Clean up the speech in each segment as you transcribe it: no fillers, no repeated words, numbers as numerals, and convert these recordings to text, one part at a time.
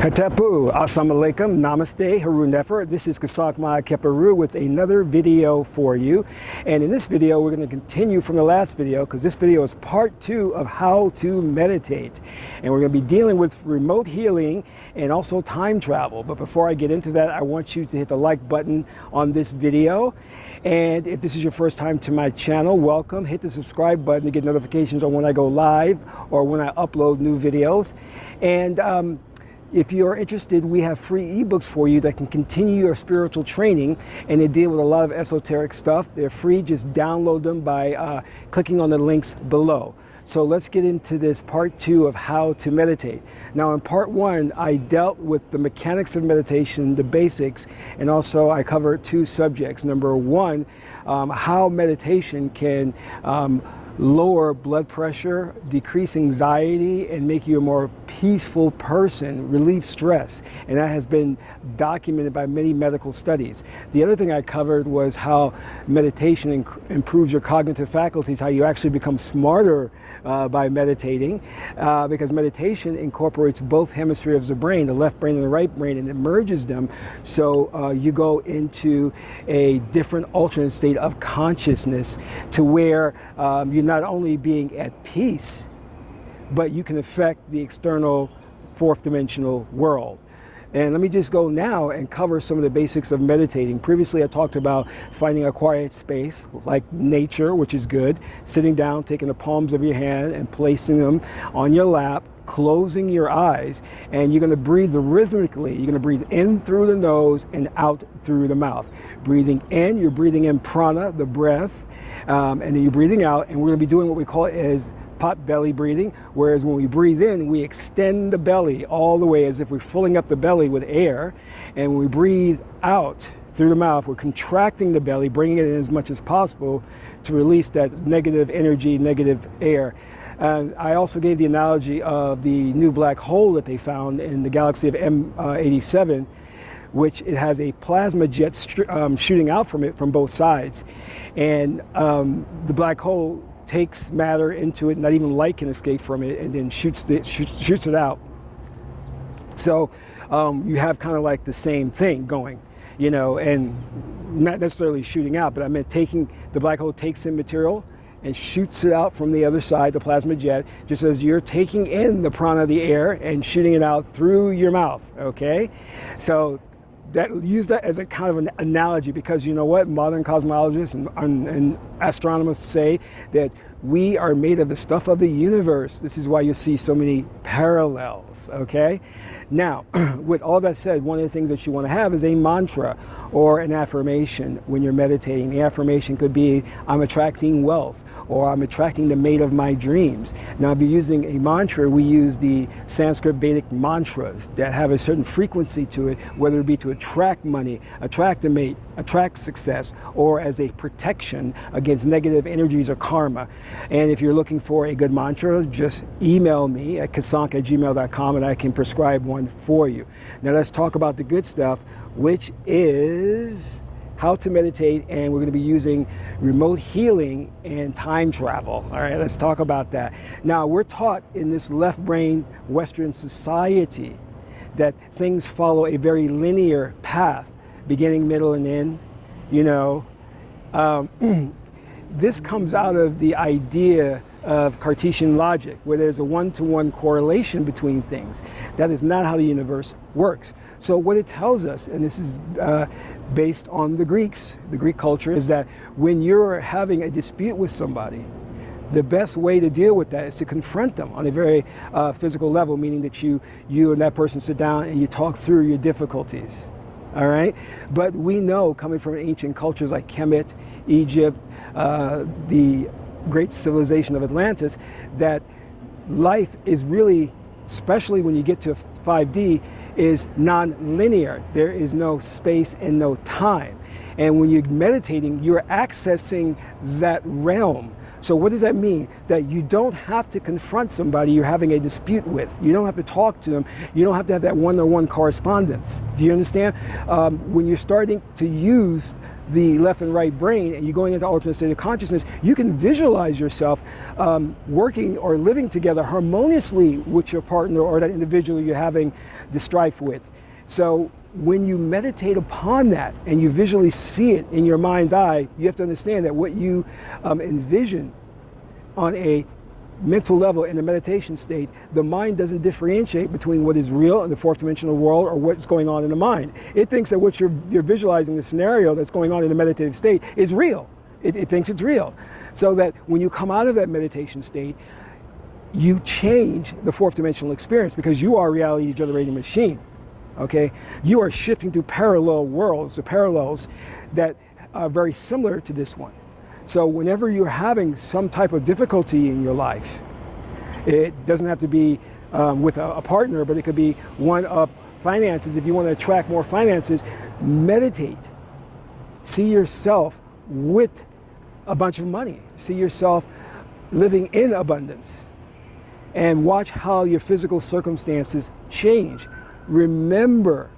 Het-Heru, Assalamu alaikum, Namaste, Haru Nefer. This is Het-Heru with another video for you. And in this video, we're going to continue from the last video because this video is part 2 of how to meditate. And we're going to be dealing with remote healing and also time travel. But before I get into that, I want you to hit the like button on this video. And if this is your first time to my channel, welcome. Hit the subscribe button to get notifications on when I go live or when I upload new videos. And if you're interested, we have free ebooks for you that can continue your spiritual training, and they deal with a lot of esoteric stuff. They're free. Just download them by clicking on the links below. So let's get into this part 2 of how to meditate. Now in part 1, I dealt with the mechanics of meditation, the basics, and also I covered 2 subjects. Number 1, how meditation can lower blood pressure, decrease anxiety, and make you a more peaceful person, relieve stress. And that has been documented by many medical studies. The other thing I covered was how meditation improves your cognitive faculties, how you actually become smarter by meditating, because meditation incorporates both hemispheres of the brain, the left brain and the right brain, and it merges them. So you go into a different alternate state of consciousness to where you're not only being at peace, but you can affect the external fourth dimensional world. And let me just go now and cover some of the basics of meditating. Previously, I talked about finding a quiet space, like nature, which is good, sitting down, taking the palms of your hand and placing them on your lap, closing your eyes, and you're going to breathe rhythmically. You're going to breathe in through the nose and out through the mouth. Breathing in, you're breathing in prana, the breath, and then you're breathing out, and we're going to be doing what we call is pot belly breathing, whereas when we breathe in, we extend the belly all the way as if we're filling up the belly with air, and when we breathe out through the mouth, we're contracting the belly, bringing it in as much as possible to release that negative energy, negative air. And I also gave the analogy of the new black hole that they found in the galaxy of M87, which it has a plasma jet shooting out from it from both sides. And the black hole takes matter into it, not even light can escape from it, and then shoots it out. So you have kind of like the same thing going, you know, and not necessarily shooting out, but I meant taking, the black hole takes in material and shoots it out from the other side, the plasma jet, just as you're taking in the prana, the air, and shooting it out through your mouth, okay? So use that as a kind of an analogy, because you know what, modern cosmologists and astronomers say that we are made of the stuff of the universe. This is why you see so many parallels, okay? Now, with all that said, one of the things that you want to have is a mantra or an affirmation when you're meditating. The affirmation could be, I'm attracting wealth, or I'm attracting the mate of my dreams. Now, if you're using a mantra, we use the Sanskrit Vedic mantras that have a certain frequency to it, whether it be to attract money, attract a mate, attract success, or as a protection against negative energies or karma. And if you're looking for a good mantra, just email me at kasank@gmail.com and I can prescribe one for you. Now let's talk about the good stuff, which is how to meditate, and we're going to be using remote healing and time travel. All right, let's talk about that. Now, we're taught in this left brain Western society that things follow a very linear path, beginning, middle, and end, you know. This comes out of the idea of Cartesian logic, where there's a one-to-one correlation between things. That is not how the universe works. So what it tells us, and this is based on the Greeks, the Greek culture, is that when you're having a dispute with somebody, the best way to deal with that is to confront them on a very physical level, meaning that you and that person sit down and you talk through your difficulties. All right? But we know, coming from ancient cultures like Kemet, Egypt, the great civilization of Atlantis, that life is really, especially when you get to 5D, is non-linear. There is no space and no time. And when you're meditating, you're accessing that realm. So what does that mean? That you don't have to confront somebody you're having a dispute with. You don't have to talk to them. You don't have to have that one-on-one correspondence. Do you understand? When you're starting to use the left and right brain and you're going into alternate state of consciousness, you can visualize yourself working or living together harmoniously with your partner or that individual you're having the strife with. So when you meditate upon that and you visually see it in your mind's eye, you have to understand that what you envision on a mental level in the meditation state, the mind doesn't differentiate between what is real in the fourth dimensional world or what's going on in the mind. It thinks that what you're visualizing, the scenario that's going on in the meditative state, is real. It thinks it's real. So that when you come out of that meditation state, you change the fourth dimensional experience because you are a reality generating machine. Okay? You are shifting to parallel worlds, the parallels that are very similar to this one. So whenever you're having some type of difficulty in your life, it doesn't have to be with a partner, but it could be one of finances. If you want to attract more finances, meditate. See yourself with a bunch of money. See yourself living in abundance. And watch how your physical circumstances change. Remember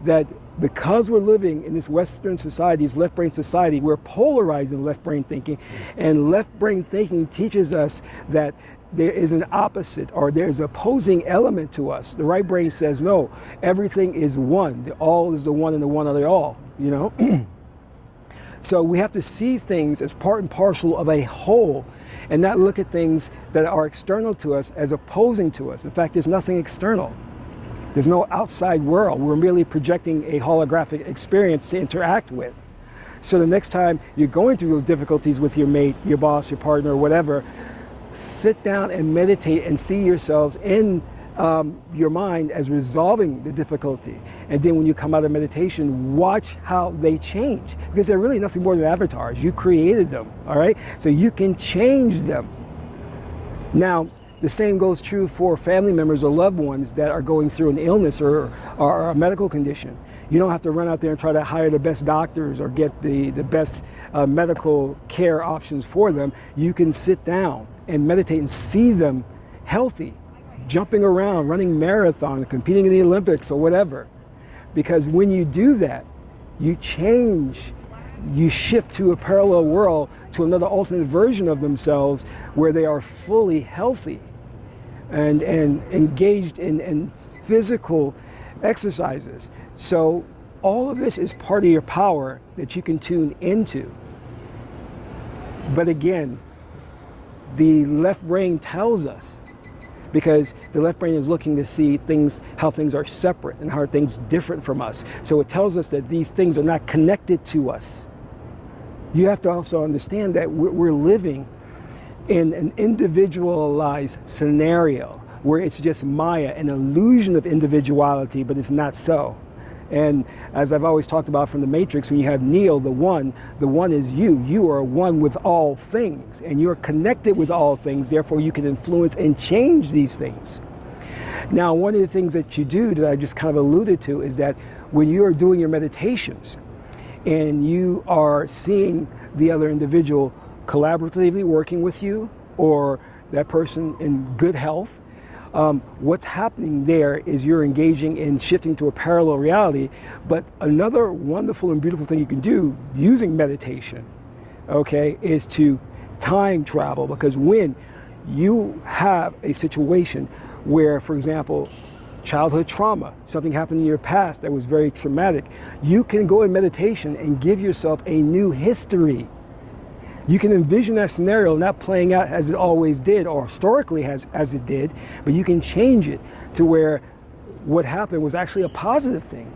that because we're living in this Western society, this left brain society, we're polarized in left brain thinking. And left brain thinking teaches us that there is an opposite or there's an opposing element to us. The right brain says, no, everything is one. The all is the one and the one are the all, you know? So we have to see things as part and parcel of a whole and not look at things that are external to us as opposing to us. In fact, there's nothing external. There's no outside world. We're merely projecting a holographic experience to interact with. So the next time you're going through those difficulties with your mate, your boss, your partner, or whatever, sit down and meditate and see yourselves in your mind as resolving the difficulty. And then when you come out of meditation, watch how they change. Because they're really nothing more than avatars. You created them, all right? So you can change them. Now, the same goes true for family members or loved ones that are going through an illness or a medical condition. You don't have to run out there and try to hire the best doctors or get the best medical care options for them. You can sit down and meditate and see them healthy, jumping around, running marathon, competing in the Olympics or whatever. Because when you do that, you change. You shift to a parallel world, to another alternate version of themselves where they are fully healthy and engaged in physical exercises. So all of this is part of your power that you can tune into. But again, the left brain tells us, because the left brain is looking to see things, how things are separate and how things are different from us. So it tells us that these things are not connected to us. You have to also understand that we're living in an individualized scenario where it's just Maya, an illusion of individuality, but it's not so. And as I've always talked about from the Matrix, when you have Neo, the one is you. You are one with all things, and you're connected with all things, therefore you can influence and change these things. Now, one of the things that you do that I just kind of alluded to is that when you are doing your meditations and you are seeing the other individual collaboratively working with you, or that person in good health, what's happening there is you're engaging in shifting to a parallel reality. But another wonderful and beautiful thing you can do using meditation, okay, is to time travel. Because when you have a situation where, for example, childhood trauma, something happened in your past that was very traumatic, you can go in meditation and give yourself a new history. You can envision that scenario not playing out as it always did or historically as it did, but you can change it to where what happened was actually a positive thing.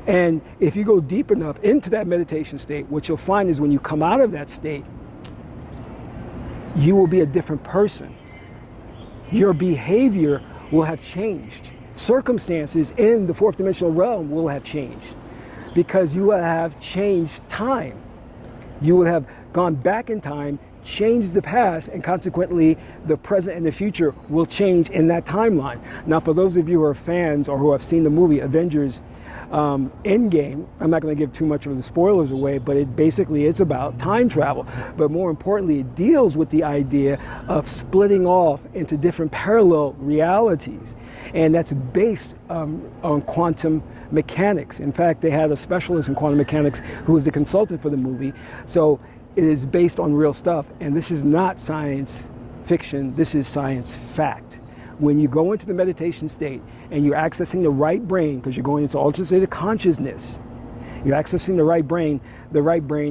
And if you go deep enough into that meditation state, what you'll find is when you come out of that state, you will be a different person. Your behavior will have changed. Circumstances in the fourth dimensional realm will have changed because you will have changed time. You will have gone back in time, changed the past, and consequently the present and the future will change in that timeline. Now, for those of you who are fans or who have seen the movie Avengers Endgame. I'm not going to give too much of the spoilers away, but it's about time travel. But more importantly, it deals with the idea of splitting off into different parallel realities. And that's based on quantum mechanics. In fact, they had a specialist in quantum mechanics who was the consultant for the movie. So it is based on real stuff. And this is not science fiction, this is science fact. When you go into the meditation state and you're accessing the right brain, because you're going into altered state of consciousness, you're accessing the right brain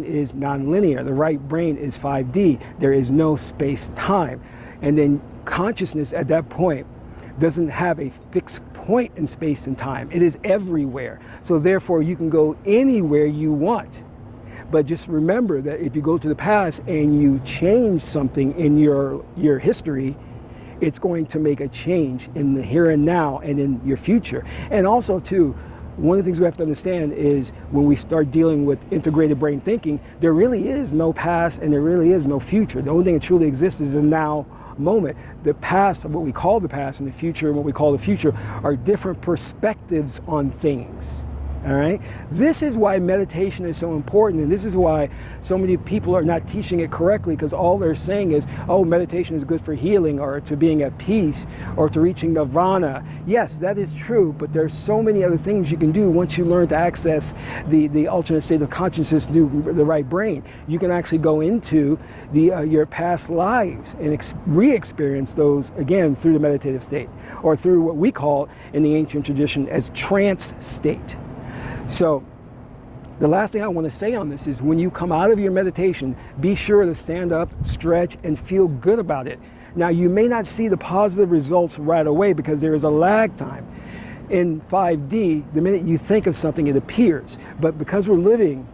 is nonlinear. The right brain is 5D. There is no space-time. And then consciousness at that point doesn't have a fixed point in space and time. It is everywhere. So therefore you can go anywhere you want. But just remember that if you go to the past and you change something in your history, it's going to make a change in the here and now and in your future. And also too, one of the things we have to understand is when we start dealing with integrated brain thinking, there really is no past and there really is no future. The only thing that truly exists is the now moment. The past, what we call the past, and the future, and what we call the future, are different perspectives on things. All right. This is why meditation is so important, and this is why so many people are not teaching it correctly, because all they're saying is, oh, meditation is good for healing or to being at peace or to reaching nirvana. Yes, that is true, but there's so many other things you can do once you learn to access the alternate state of consciousness through the right brain. You can actually go into your past lives and re-experience those again through the meditative state, or through what we call in the ancient tradition as trance state. So the last thing I want to say on this is when you come out of your meditation, be sure to stand up, stretch, and feel good about it. Now, you may not see the positive results right away because there is a lag time. In 5D, the minute you think of something, it appears. But because we're living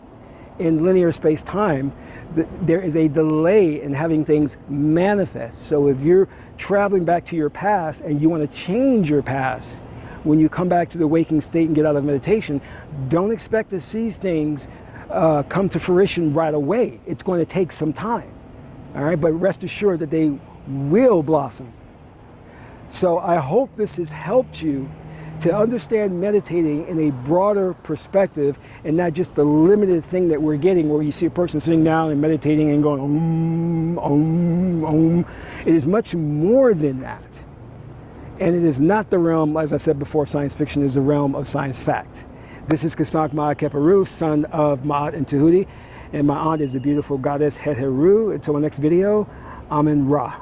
in linear space-time, there is a delay in having things manifest. So if you're traveling back to your past and you want to change your past, when you come back to the waking state and get out of meditation, don't expect to see things come to fruition right away. It's going to take some time, all right? But rest assured that they will blossom. So I hope this has helped you to understand meditating in a broader perspective and not just the limited thing that we're getting where you see a person sitting down and meditating and going, It is much more than that. And it is not the realm, as I said before, science fiction is the realm of science fact. This is Kasak Ma-Keperu, son of Ma'at and Tahuti, and my aunt is the beautiful goddess Het-Heru. Until my next video, Amen Ra.